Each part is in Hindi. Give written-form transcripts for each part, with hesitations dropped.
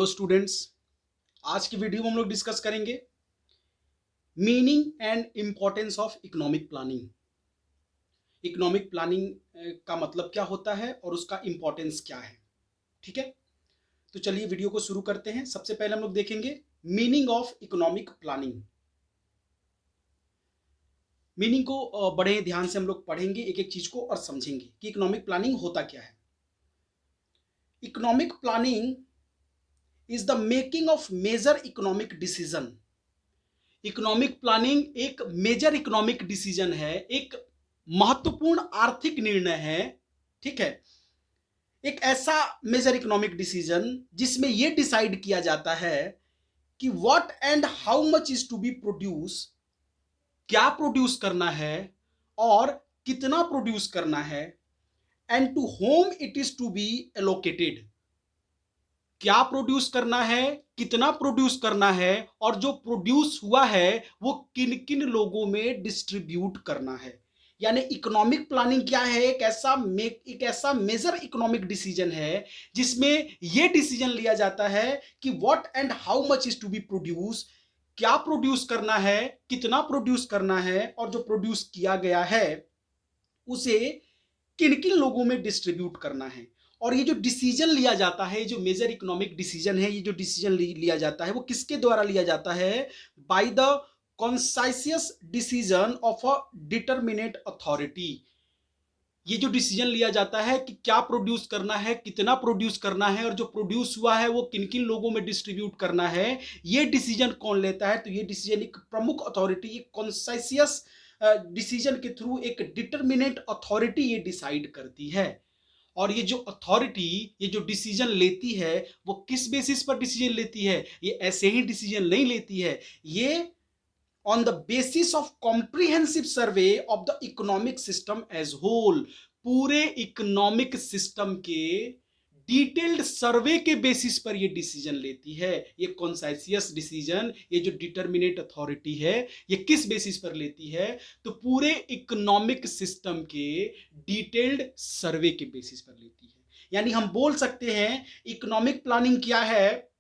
Hello students. आज की वीडियो में हम लोग डिस्कस करेंगे meaning and importance of economic planning. Economic planning का मतलब क्या होता है और उसका इंपॉर्टेंस क्या है। ठीक है, तो चलिए वीडियो को शुरू करते हैं। सबसे पहले हम लोग देखेंगे meaning of economic planning. Meaning को बड़े ध्यान से हम लोग पढ़ेंगे, एक एक चीज को और समझेंगे कि इकोनॉमिक प्लानिंग होता क्या है। Economic planning is the making of major economic decision. Economic planning एक मेजर इकोनॉमिक डिसीजन है, एक महत्वपूर्ण आर्थिक निर्णय है। ठीक है, एक ऐसा मेजर इकोनॉमिक डिसीजन जिसमें यह डिसाइड किया जाता है कि what and how much is to be produce, क्या प्रोड्यूस करना है और कितना प्रोड्यूस करना है, and to whom it is to be allocated. क्या प्रोड्यूस करना है, कितना प्रोड्यूस करना है और जो प्रोड्यूस हुआ है वो किन किन लोगों में डिस्ट्रीब्यूट करना है। यानी इकोनॉमिक प्लानिंग क्या है, एक ऐसा मेजर इकोनॉमिक डिसीजन है जिसमें यह डिसीजन लिया जाता है कि what and how much is to be produce, क्या प्रोड्यूस करना है, कितना प्रोड्यूस करना है और जो प्रोड्यूस किया गया है उसे किन किन लोगों में डिस्ट्रीब्यूट करना है। और ये जो डिसीजन लिया जाता है, जो मेजर इकोनॉमिक डिसीजन है, ये जो डिसीजन लिया जाता है वो किसके द्वारा लिया जाता है? By the conscious decision of a determinate authority. ये जो डिसीजन लिया जाता है कि क्या प्रोड्यूस करना है, कितना प्रोड्यूस करना है और जो प्रोड्यूस हुआ है वो किन किन लोगों में डिस्ट्रीब्यूट करना है, ये डिसीजन कौन लेता है? तो ये डिसीजन एक प्रमुख अथॉरिटी, एक कॉन्साइसियस डिसीजन के थ्रू एक डिटरमिनेट अथॉरिटी ये डिसाइड करती है। और ये जो अथॉरिटी ये जो डिसीजन लेती है वो किस बेसिस पर डिसीजन लेती है? ये ऐसे ही डिसीजन नहीं लेती है, ये on the basis of comprehensive survey of the economic system as whole। पूरे इकोनॉमिक सिस्टम के डिटेल्ड सर्वे के बेसिस पर ये डिसीजन लेती है। ये कॉन्साइसियस डिसीजन, ये जो डिटरमिनेट अथॉरिटी है, ये किस बेसिस पर लेती है? तो पूरे इकोनॉमिक सिस्टम के डिटेल्ड सर्वे के बेसिस पर लेती है। यानी हम बोल सकते हैं इकोनॉमिक प्लानिंग क्या है?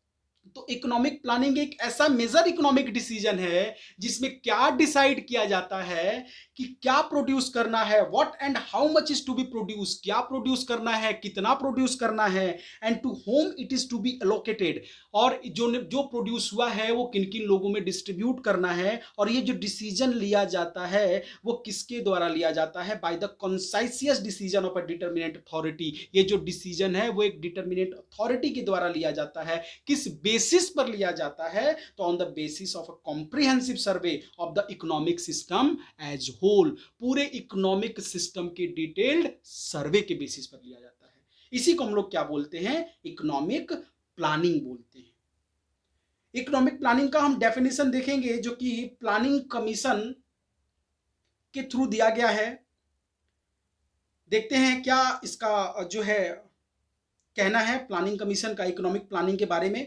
तो इकोनॉमिक प्लानिंग एक ऐसा मेजर इकोनॉमिक डिसीजन है जिसमें क्या डिसाइड किया जाता है कि क्या प्रोड्यूस करना है, what and how much is to be produce, क्या प्रोड्यूस करना है, कितना प्रोड्यूस करना है, and to whom it is to be allocated, और जो प्रोड्यूस हुआ है वो किन किन लोगों में डिस्ट्रीब्यूट करना है। और ये जो डिसीजन लिया जाता है वो किसके द्वारा लिया जाता है? By the conscious decision of a determinate authority. ये जो डिसीजन है वो एक डिटरमिनेट अथॉरिटी के द्वारा लिया जाता है। किस बेसिस पर लिया जाता है? तो on the basis of a comprehensive survey of the economic system as whole. पूरे इकोनॉमिक सिस्टम के डिटेल्ड सर्वे के बेसिस पर लिया जाता है। इसी को हम लोग क्या बोलते हैं? इकोनॉमिक प्लानिंग बोलते हैं। इकोनॉमिक प्लानिंग का हम डेफिनेशन देखेंगे जो कि प्लानिंग कमीशन के थ्रू दिया गया है। देखते हैं क्या इसका जो है कहना है प्लानिंग कमीशन का इकोनॉमिक प्लानिंग के बारे में।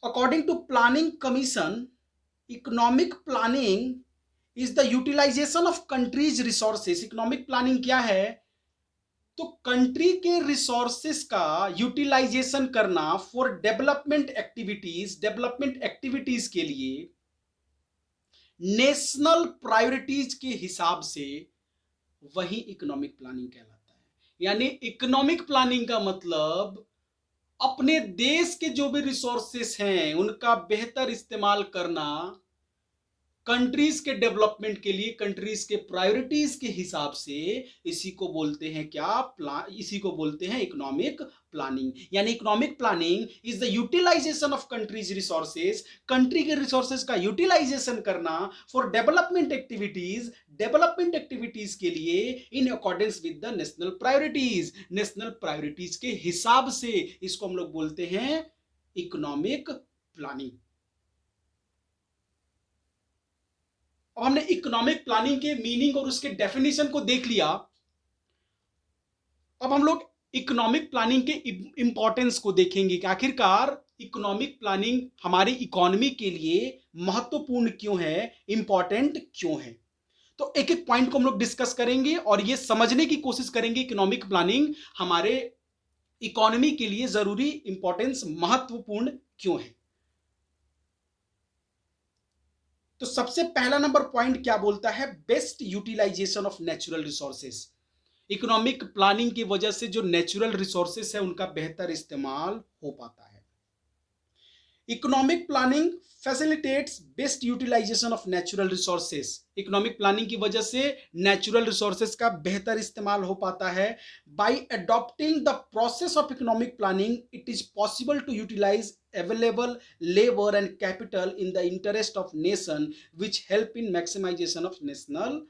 According to planning commission, economic planning is the utilisation of country's resources. Economic planning क्या है? तो कंट्री के रिसोर्सेस का यूटिलाइजेशन करना for development activities, development activities के लिए नेशनल प्रायोरिटीज के हिसाब से, वही इकोनॉमिक प्लानिंग कहलाता है। यानी इकोनॉमिक प्लानिंग का मतलब अपने देश के जो भी रिसोर्सेस हैं उनका बेहतर इस्तेमाल करना कंट्रीज के डेवलपमेंट के लिए, कंट्रीज के प्रायोरिटीज के हिसाब से। इसी को बोलते हैं क्या? इसी को बोलते हैं इकोनॉमिक प्लानिंग। यानी economic planning is the utilisation of country's resources, country के रिसोर्सेज का यूटिलाइजेशन करना for development activities, development activities के लिए in accordance with the national priorities, national priorities के हिसाब से। इसको हम लोग बोलते हैं इकोनॉमिक प्लानिंग। अब हमने इकोनॉमिक प्लानिंग के मीनिंग और उसके डेफिनेशन को देख लिया। अब हम लोग इकोनॉमिक प्लानिंग के इंपॉर्टेंस को देखेंगे कि आखिरकार इकोनॉमिक प्लानिंग हमारी इकोनॉमी के लिए महत्वपूर्ण क्यों है, इंपॉर्टेंट क्यों है। तो एक एक पॉइंट को हम लोग डिस्कस करेंगे और ये समझने की कोशिश करेंगे इकोनॉमिक प्लानिंग हमारे इकोनॉमी के लिए जरूरी इंपॉर्टेंस महत्वपूर्ण क्यों है। तो सबसे पहला नंबर पॉइंट क्या बोलता है, best utilisation of natural resources. Economic planning की वजह से जो नेचुरल रिसोर्सेस है उनका बेहतर इस्तेमाल हो पाता है। Economic planning facilitates best utilisation of natural resources. Economic planning की वजह से नेचुरल रिसोर्सेस का बेहतर इस्तेमाल हो पाता है। By adopting the process of economic planning it is possible to utilise available labour and capital in the interest of nation which help in maximisation of national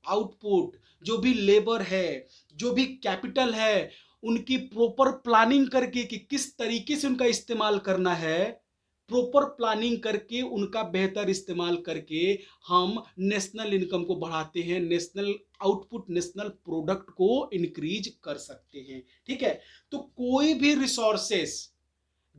output. जो भी लेबर है, जो भी कैपिटल है, उनकी प्रॉपर प्लानिंग करके कि किस तरीके से उनका इस्तेमाल करना है, प्रॉपर प्लानिंग करके उनका बेहतर इस्तेमाल करके हम नेशनल इनकम को बढ़ाते हैं, नेशनल आउटपुट, नेशनल प्रोडक्ट को इंक्रीज कर सकते हैं। ठीक है, तो कोई भी रिसोर्सेस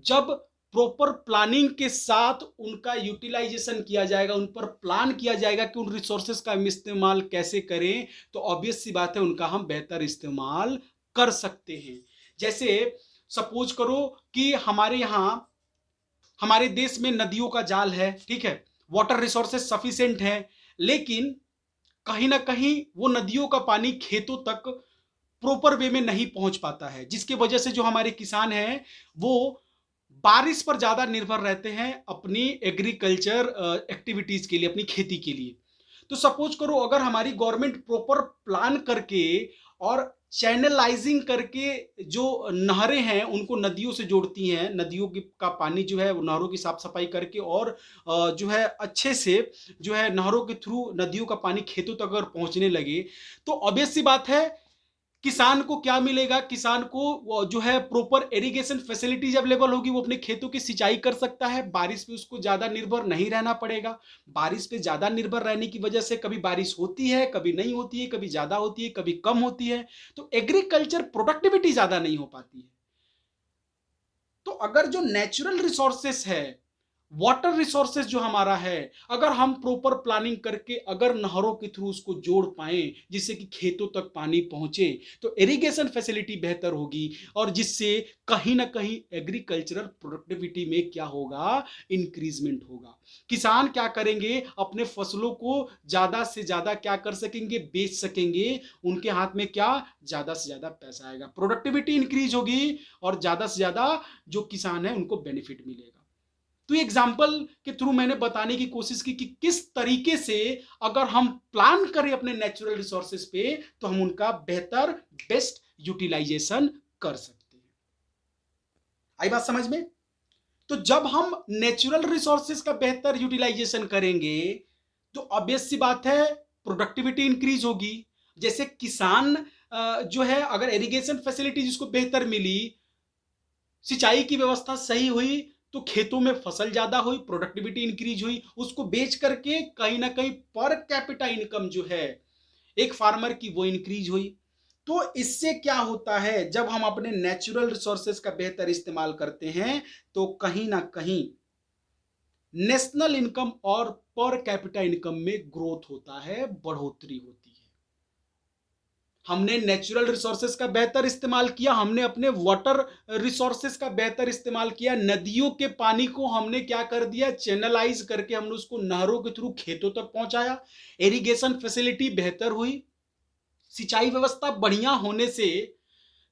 जब प्रॉपर प्लानिंग के साथ उनका यूटिलाइजेशन किया जाएगा, उन पर प्लान किया जाएगा कि उन रिसोर्सेस का हम इस्तेमाल कैसे करें, तो ऑब्वियस सी बात है उनका हम बेहतर इस्तेमाल कर सकते हैं। जैसे सपोज करो कि हमारे यहाँ, हमारे देश में नदियों का जाल है, ठीक है, वाटर रिसोर्सेस सफिशिएंट है, लेकिन कहीं ना कहीं वो नदियों का पानी खेतों तक प्रॉपर वे में नहीं पहुंच पाता है, जिसकी वजह से जो हमारे किसान हैं वो बारिश पर ज्यादा निर्भर रहते हैं अपनी एग्रीकल्चर एक्टिविटीज के लिए, अपनी खेती के लिए। तो सपोज करो अगर हमारी गवर्नमेंट प्रॉपर प्लान करके और चैनलाइजिंग करके जो नहरें हैं उनको नदियों से जोड़ती हैं, नदियों की का पानी जो है वो नहरों की साफ सफाई करके और जो है अच्छे से जो है नहरों के थ्रू नदियों का पानी खेतों तक अगर पहुंचने लगे, तो ऑब्वियस सी बात है किसान को क्या मिलेगा, किसान को जो है प्रॉपर इरिगेशन फैसिलिटीज अवेलेबल होगी, वो अपने खेतों की सिंचाई कर सकता है, बारिश पे उसको ज्यादा निर्भर नहीं रहना पड़ेगा। बारिश पे ज्यादा निर्भर रहने की वजह से कभी बारिश होती है, कभी नहीं होती है, कभी ज्यादा होती है, कभी कम होती है, तो एग्रीकल्चर प्रोडक्टिविटी ज्यादा नहीं हो पाती है। तो अगर जो नेचुरल रिसोर्सेस है, वाटर रिसोर्सेज जो हमारा है, अगर हम प्रॉपर प्लानिंग करके अगर नहरों के थ्रू उसको जोड़ पाए जिससे कि खेतों तक पानी पहुंचे, तो इरिगेशन फैसिलिटी बेहतर होगी और जिससे कहीं ना कहीं एग्रीकल्चरल प्रोडक्टिविटी में क्या होगा, इंक्रीजमेंट होगा। किसान क्या करेंगे, अपने फसलों को ज्यादा से ज्यादा क्या कर सकेंगे, बेच सकेंगे, उनके हाथ में क्या ज्यादा से ज्यादा पैसा आएगा, प्रोडक्टिविटी इंक्रीज होगी और ज्यादा से ज्यादा जो किसान है उनको बेनिफिट मिलेगा। तो ये एग्जाम्पल के थ्रू मैंने बताने की कोशिश की कि किस तरीके से अगर हम प्लान करें अपने नेचुरल रिसोर्सेज पे तो हम उनका बेहतर, बेस्ट यूटिलाइजेशन कर सकते हैं। आई बात समझ में? तो जब हम नेचुरल रिसोर्सेज का बेहतर यूटिलाइजेशन करेंगे तो ऑब्वियस सी बात है प्रोडक्टिविटी इंक्रीज होगी। जैसे किसान जो है अगर इरिगेशन फैसिलिटीज उसको बेहतर मिली, सिंचाई की व्यवस्था सही हुई, तो खेतों में फसल ज्यादा हुई, प्रोडक्टिविटी इंक्रीज हुई, उसको बेच करके कहीं ना कहीं पर कैपिटा इनकम जो है एक फार्मर की वो इंक्रीज हुई। तो इससे क्या होता है, जब हम अपने नेचुरल रिसोर्सेज का बेहतर इस्तेमाल करते हैं तो कहीं ना कहीं नेशनल इनकम और पर कैपिटा इनकम में ग्रोथ होता है, बढ़ोतरी होती है। हमने नेचुरल रिसोर्सेज का बेहतर इस्तेमाल किया, हमने अपने वाटर रिसोर्सेज का बेहतर इस्तेमाल किया, नदियों के पानी को हमने क्या कर दिया, चैनलाइज करके हमने उसको नहरों के थ्रू खेतों तक पहुंचाया, इरिगेशन फैसिलिटी बेहतर हुई, सिंचाई व्यवस्था बढ़िया होने से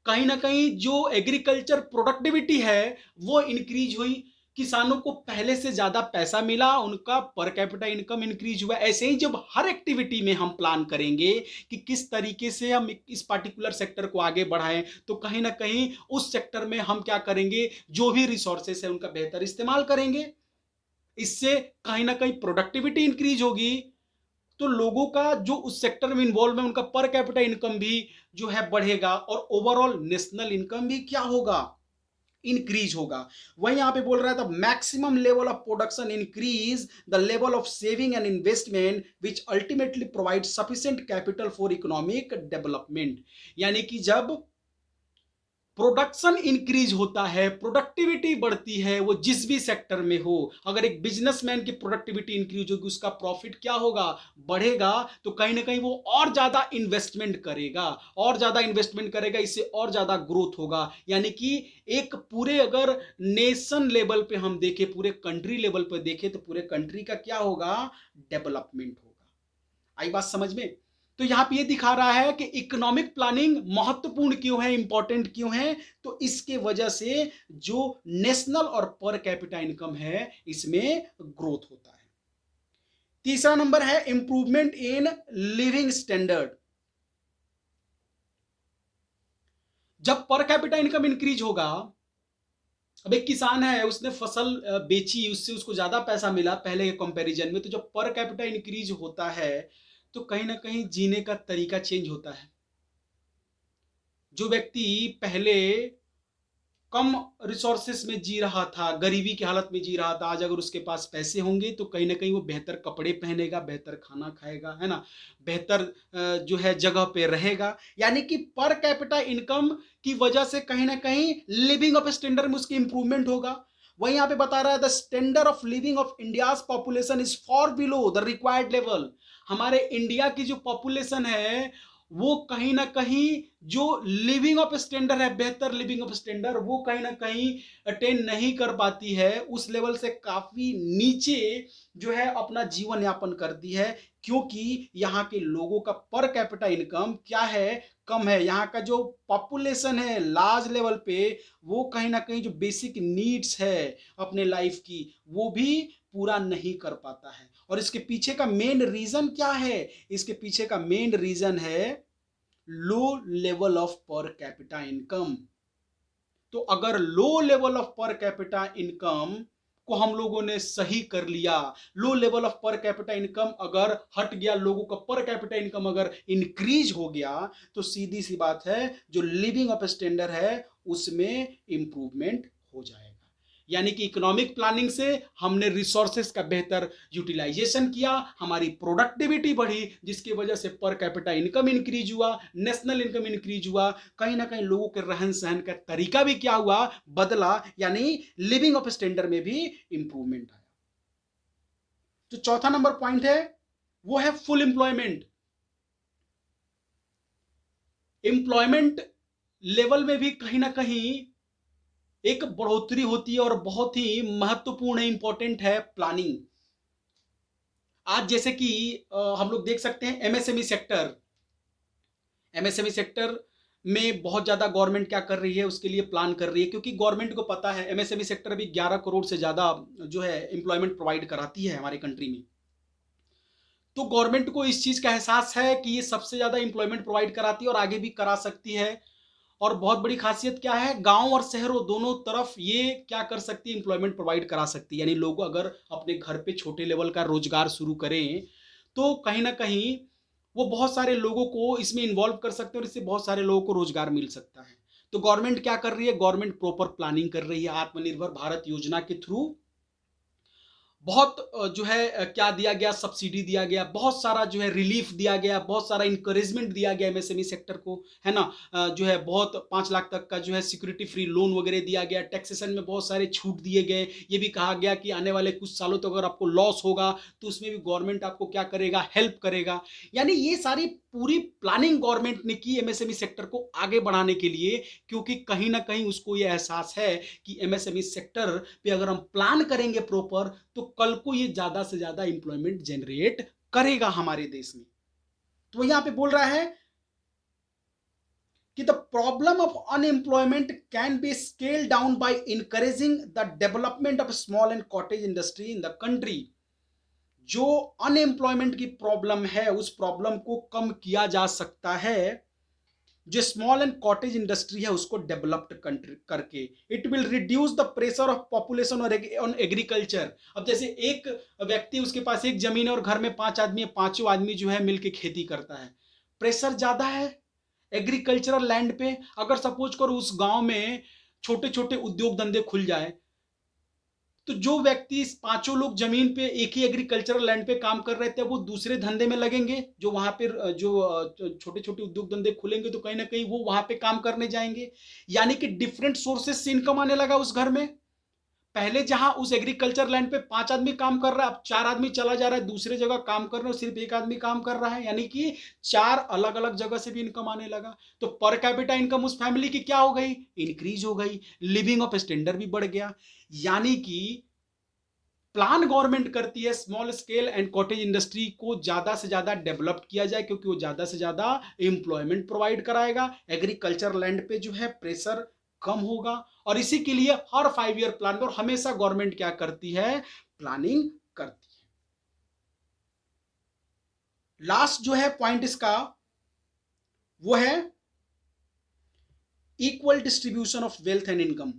कहीं ना कहीं जो एग्रीकल्चर प्रोडक्टिविटी है वो इंक्रीज हुई, किसानों को पहले से ज्यादा पैसा मिला, उनका पर कैपिटा इनकम इंक्रीज हुआ। ऐसे ही जब हर एक्टिविटी में हम प्लान करेंगे कि किस तरीके से हम इस पर्टिकुलर सेक्टर को आगे बढ़ाएं, तो कहीं ना कहीं उस सेक्टर में हम क्या करेंगे, जो भी रिसोर्सेस है उनका बेहतर इस्तेमाल करेंगे, इससे कहीं ना कहीं प्रोडक्टिविटी इंक्रीज होगी, तो लोगों का जो उस सेक्टर में इन्वॉल्व है उनका पर कैपिटा इनकम भी जो है बढ़ेगा और ओवरऑल नेशनल इनकम भी क्या होगा, इंक्रीज होगा। वही यहां पे बोल रहा था maximum level of production increase the level of saving and investment which ultimately provide sufficient capital for economic development. यानी कि जब प्रोडक्शन इंक्रीज होता है, प्रोडक्टिविटी बढ़ती है, वो जिस भी सेक्टर में हो। अगर एक बिजनेसमैन की प्रोडक्टिविटी इंक्रीज होगी, उसका प्रॉफिट क्या होगा, बढ़ेगा, तो कहीं ना कहीं वो और ज्यादा इन्वेस्टमेंट करेगा, और ज्यादा इन्वेस्टमेंट करेगा, इससे और ज्यादा ग्रोथ होगा। यानी कि एक पूरे अगर नेशन लेवल पे हम देखें, पूरे कंट्री लेवल पे देखें, तो पूरे कंट्री का क्या होगा, डेवलपमेंट होगा। आई बात समझ में? तो यहां पे ये दिखा रहा है कि इकोनॉमिक प्लानिंग महत्वपूर्ण क्यों है, इंपॉर्टेंट क्यों है। तो इसके वजह से जो नेशनल और पर कैपिटा इनकम है, इसमें ग्रोथ होता है। तीसरा नंबर है इंप्रूवमेंट इन लिविंग स्टैंडर्ड। जब पर कैपिटा इनकम इंक्रीज होगा, अब एक किसान है, उसने फसल बेची, उससे उसको ज्यादा पैसा मिला पहले के कंपैरिजन में, तो जब पर कैपिटा इंक्रीज होता है, तो कहीं ना कहीं जीने का तरीका चेंज होता है। जो व्यक्ति पहले कम रिसोर्सेस में जी रहा था, गरीबी की हालत में जी रहा था, आज अगर उसके पास पैसे होंगे तो कहीं ना कहीं वो बेहतर कपड़े पहनेगा, बेहतर खाना खाएगा, है ना, बेहतर जो है जगह पे रहेगा। यानी कि पर कैपिटा इनकम की वजह से कहीं ना कहीं लिविंग ऑफ स्टैंडर्ड में उसकी इंप्रूवमेंट होगा। वही यहाँ पे बता रहा है, the standard of living of India's population is for below the required level. हमारे इंडिया की जो पॉपुलेशन है, वो कहीं ना कहीं जो लिविंग ऑफ स्टैंडर्ड है, बेहतर लिविंग ऑफ स्टैंडर्ड, वो कहीं ना कहीं अटेन नहीं कर पाती है, उस लेवल से काफी नीचे जो है अपना जीवन यापन करती है। क्योंकि यहाँ के लोगों का पर कैपिटा इनकम क्या है, कम है। यहाँ का जो पॉपुलेशन है लार्ज लेवल पे, वो कहीं ना कहीं जो बेसिक नीड्स है अपने लाइफ की, वो भी पूरा नहीं कर पाता है। और इसके पीछे का मेन रीजन क्या है, इसके पीछे का मेन रीजन है low level of per capita income. तो अगर low level of per capita income को हम लोगों ने सही कर लिया, low level of per capita income अगर हट गया, लोगों का पर कैपिटा इनकम अगर इंक्रीज हो गया, तो सीधी सी बात है जो लिविंग ऑफ स्टैंडर्ड है उसमें इंप्रूवमेंट हो जाएगा। यानी कि इकोनॉमिक प्लानिंग से हमने रिसोर्सेस का बेहतर यूटिलाइजेशन किया, हमारी प्रोडक्टिविटी बढ़ी, जिसकी वजह से पर कैपिटा इनकम इंक्रीज हुआ, नेशनल इनकम इंक्रीज हुआ, कहीं ना कहीं लोगों के रहन सहन का तरीका भी क्या हुआ, बदला, यानी लिविंग ऑफ स्टैंडर्ड में भी इंप्रूवमेंट आया। जो चौथा नंबर पॉइंट है वो है फुल एम्प्लॉयमेंट। एम्प्लॉयमेंट लेवल में भी कहीं ना कहीं एक बढ़ोतरी होती है, और बहुत ही महत्वपूर्ण है, इंपॉर्टेंट है प्लानिंग। आज जैसे कि हम लोग देख सकते हैं एमएसएमई सेक्टर, एमएसएमई सेक्टर में बहुत ज्यादा गवर्नमेंट क्या कर रही है, उसके लिए प्लान कर रही है, क्योंकि गवर्नमेंट को पता है एमएसएमई सेक्टर अभी 11 करोड़ से ज्यादा जो है एम्प्लॉयमेंट प्रोवाइड कराती है हमारी कंट्री में। तो गवर्नमेंट को इस चीज का एहसास है कि ये सबसे ज्यादा एम्प्लॉयमेंट प्रोवाइड कराती है और आगे भी करा सकती है। और बहुत बड़ी खासियत क्या है, गांव और शहरों दोनों तरफ ये क्या कर सकती है, एम्प्लॉयमेंट प्रोवाइड करा सकती है। यानी लोग अगर अपने घर पे छोटे लेवल का रोजगार शुरू करें, तो कहीं ना कहीं वो बहुत सारे लोगों को इसमें इन्वॉल्व कर सकते हैं, और इससे बहुत सारे लोगों को रोजगार मिल सकता है। तो गवर्नमेंट क्या कर रही है, गवर्नमेंट प्रॉपर प्लानिंग कर रही है। आत्मनिर्भर भारत योजना के थ्रू बहुत जो है क्या दिया गया, सब्सिडी दिया गया, बहुत सारा जो है रिलीफ दिया गया, बहुत सारा इंकरेजमेंट दिया गया एमएसएमई सेक्टर को, है ना। जो है बहुत 5 लाख तक का जो है सिक्योरिटी फ्री लोन वगैरह दिया गया, टैक्सेशन में बहुत सारे छूट दिए गए। ये भी कहा गया कि आने वाले कुछ सालों तक अगर आपको लॉस होगा तो उसमें भी गवर्नमेंट आपको क्या करेगा, हेल्प करेगा। यानी ये सारी पूरी प्लानिंग गवर्नमेंट ने की एमएसएमई सेक्टर को आगे बढ़ाने के लिए, क्योंकि कहीं ना कहीं उसको ये एहसास है कि एमएसएमई सेक्टर पे अगर हम प्लान करेंगे प्रॉपर, तो कल को ये ज्यादा से ज्यादा इंप्लॉयमेंट जनरेट करेगा हमारे देश में। तो यहां पे बोल रहा है कि the problem of unemployment can be scale down by encouraging the development of small and cottage industry in the country. जो अनएम्प्लॉयमेंट की प्रॉब्लम है, उस प्रॉब्लम को कम किया जा सकता है जो स्मॉल एंड कॉटेज इंडस्ट्री है उसको डेवलप्ड करके। It will reduce the pressure of population on agriculture. अब जैसे एक व्यक्ति, उसके पास एक जमीन है और घर में 5 आदमी है, पांचों आदमी जो है मिलके खेती करता है, प्रेशर ज्यादा है एग्रीकल्चरल लैंड पे। अगर सपोज करो उस गांव में छोटे छोटे उद्योग धंधे खुल जाए, तो जो व्यक्ति इस पांचों लोग जमीन पे एक ही एग्रीकल्चरल लैंड पे काम कर रहे थे वो दूसरे धंधे में लगेंगे, जो वहां पे जो छोटे छोटे उद्योग धंधे खुलेंगे तो कहीं ना कहीं वो वहां पे काम करने जाएंगे। यानी कि डिफरेंट सोर्सेस से इनकम आने लगा उस घर में। पहले जहां उस एग्रीकल्चर लैंड पे 5 आदमी काम कर रहा है, अब 4 आदमी चला जा रहा है दूसरे जगह काम कर रहे हो, सिर्फ एक आदमी काम कर रहा है, यानी कि 4 अलग अलग जगह से भी इनकम आने लगा। तो पर कैपिटा इनकम उस फैमिली की क्या हो गई, इंक्रीज हो गई, लिविंग ऑफ स्टैंडर्ड भी बढ़ गया। यानी कि प्लान गवर्नमेंट करती है small scale and cottage industry को ज्यादा से ज्यादा डेवलप किया जाए, क्योंकि वो ज्यादा से ज्यादा एम्प्लॉयमेंट प्रोवाइड कराएगा, एग्रीकल्चर लैंड पे जो है प्रेशर कम होगा। और इसी के लिए हर 5 ईयर प्लान में और हमेशा गवर्नमेंट क्या करती है, प्लानिंग करती है। लास्ट जो है पॉइंट इसका वो है equal distribution of wealth and income.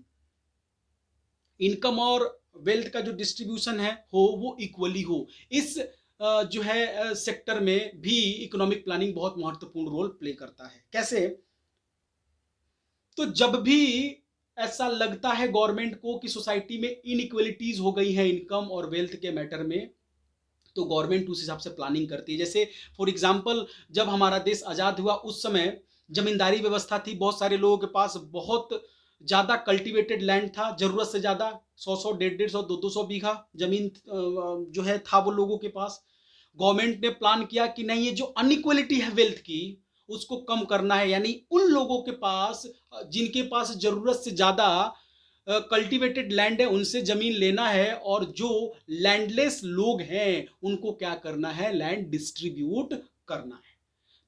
Income और वेल्थ का जो डिस्ट्रीब्यूशन है हो वो इक्वली हो। इस जो है सेक्टर में भी इकोनॉमिक प्लानिंग बहुत महत्वपूर्ण रोल प्ले करता है। कैसे, तो जब भी ऐसा लगता है गवर्नमेंट को कि सोसाइटी में इनइक्वलिटीज हो गई है इनकम और वेल्थ के मैटर में, तो गवर्नमेंट उस हिसाब से प्लानिंग करती है। जैसे फॉर एग्जांपल जब हमारा देश आज़ाद हुआ उस समय जमींदारी व्यवस्था थी, बहुत सारे लोगों के पास बहुत ज़्यादा कल्टीवेटेड लैंड था, ज़रूरत से ज़्यादा 100-100, 150-150, 200 बीघा जमीन जो है था वो लोगों के पास। गवर्नमेंट ने प्लान किया कि नहीं, ये जो अनइक्वलिटी है वेल्थ की उसको कम करना है, यानी उन लोगों के पास जिनके पास ज़रूरत से ज़्यादा कल्टीवेटेड लैंड है उनसे जमीन लेना है, और जो लैंडलेस लोग हैं उनको क्या करना है, लैंड डिस्ट्रीब्यूट करना है।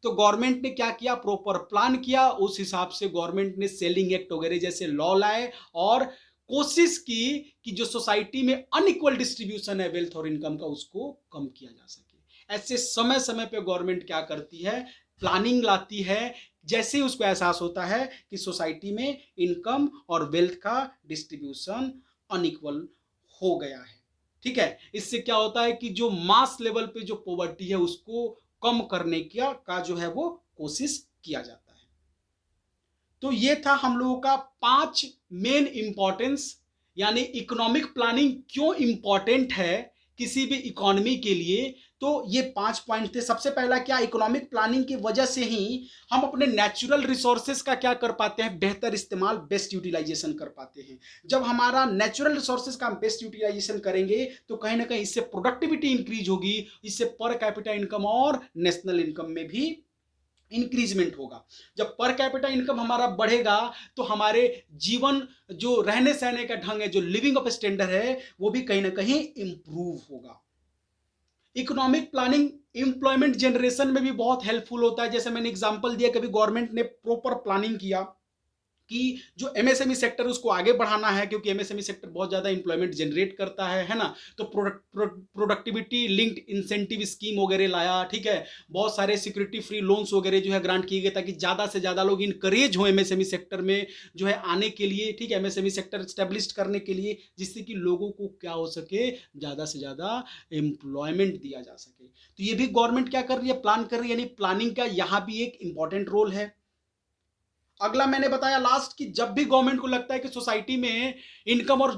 तो गवर्नमेंट ने क्या किया, प्रॉपर प्लान किया, उस हिसाब से गवर्नमेंट ने सेलिंग एक्ट वगैरह जैसे लॉ लाए और कोशिश की कि जो सोसाइटी में अनइक्वल डिस्ट्रीब्यूशन है वेल्थ और इनकम का उसको कम किया जा सके। ऐसे समय समय पे गवर्नमेंट क्या करती है, प्लानिंग लाती है, जैसे ही उसको एहसास होता है कि सोसाइटी में इनकम और वेल्थ का डिस्ट्रीब्यूशन अनइक्वल हो गया है। ठीक है, इससे क्या होता है कि जो मास लेवल पे जो पॉवर्टी है उसको कम करने का जो है वो कोशिश किया जाता है। तो ये था हम लोगों का 5 मेन इंपॉर्टेंस, यानी इकोनॉमिक प्लानिंग क्यों इंपॉर्टेंट है किसी भी इकोनॉमी के लिए। तो ये 5 पॉइंट थे। सबसे पहला क्या, इकोनॉमिक प्लानिंग की वजह से ही हम अपने नेचुरल रिसोर्सेज का क्या कर पाते हैं, बेहतर इस्तेमाल, बेस्ट यूटिलाइजेशन कर पाते हैं। जब हमारा नेचुरल रिसोर्सेज का हम बेस्ट यूटिलाइजेशन करेंगे तो कहीं ना कहीं इससे प्रोडक्टिविटी इंक्रीज होगी, इससे पर कैपिटा इनकम और नेशनल इनकम में भी इंक्रीजमेंट होगा। जब पर कैपिटा इनकम हमारा बढ़ेगा तो हमारे जीवन जो रहने सहने का ढंग है, जो लिविंग ऑफ स्टैंडर्ड है, वो भी कहीं ना कहीं इंप्रूव होगा। इकोनॉमिक प्लानिंग एम्प्लॉयमेंट जनरेशन में भी बहुत हेल्पफुल होता है। जैसे मैंने एग्जांपल दिया, कभी गवर्नमेंट ने प्रॉपर प्लानिंग किया कि जो एमएसएमई सेक्टर उसको आगे बढ़ाना है, क्योंकि एमएसएमई सेक्टर बहुत ज़्यादा इंप्लॉयमेंट जनरेट करता है ना, तो प्रोडक्टिविटी लिंक्ड इंसेंटिव स्कीम वगैरह लाया। ठीक है, बहुत सारे सिक्योरिटी फ्री लोन्स वगैरह जो है ग्रांट किए गए, ताकि ज़्यादा से ज़्यादा लोग इनकरेज हो एमएसएमई सेक्टर में जो है आने के लिए। ठीक है, एमएसएमई सेक्टर स्टैब्लिश करने के लिए, जिससे कि लोगों को क्या हो सके, ज़्यादा से ज़्यादा एम्प्लॉयमेंट दिया जा सके। तो ये भी गवर्नमेंट क्या कर रही है, प्लान कर रही है, यानी प्लानिंग का यहाँ भी एक इंपॉर्टेंट रोल है। अगला मैंने बताया लास्ट कि जब भी गवर्नमेंट को लगता है कि सोसाइटी में इनकम और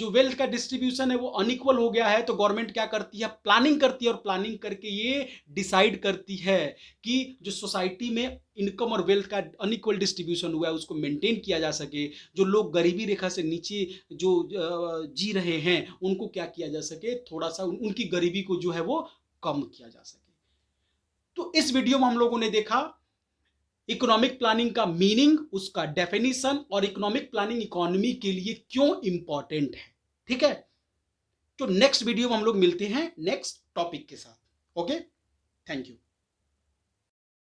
जो वेल्थ का डिस्ट्रीब्यूशन है वो अनइक्वल हो गया है, तो गवर्नमेंट क्या करती है, प्लानिंग करती है, और प्लानिंग करके ये डिसाइड करती है कि जो सोसाइटी में इनकम और वेल्थ का अनइक्वल डिस्ट्रीब्यूशन हुआ है उसको मेंटेन किया जा सके, जो लोग गरीबी रेखा से नीचे जो जी रहे हैं उनको क्या किया जा सके, थोड़ा सा उनकी गरीबी को जो है वो कम किया जा सके। तो इस वीडियो में हम लोगों ने देखा इकोनॉमिक प्लानिंग का मीनिंग, उसका डेफिनेशन, और इकोनॉमिक प्लानिंग इकोनॉमी के लिए क्यों इंपॉर्टेंट है। ठीक है, तो नेक्स्ट वीडियो में हम लोग मिलते हैं नेक्स्ट टॉपिक के साथ। Okay, thank you.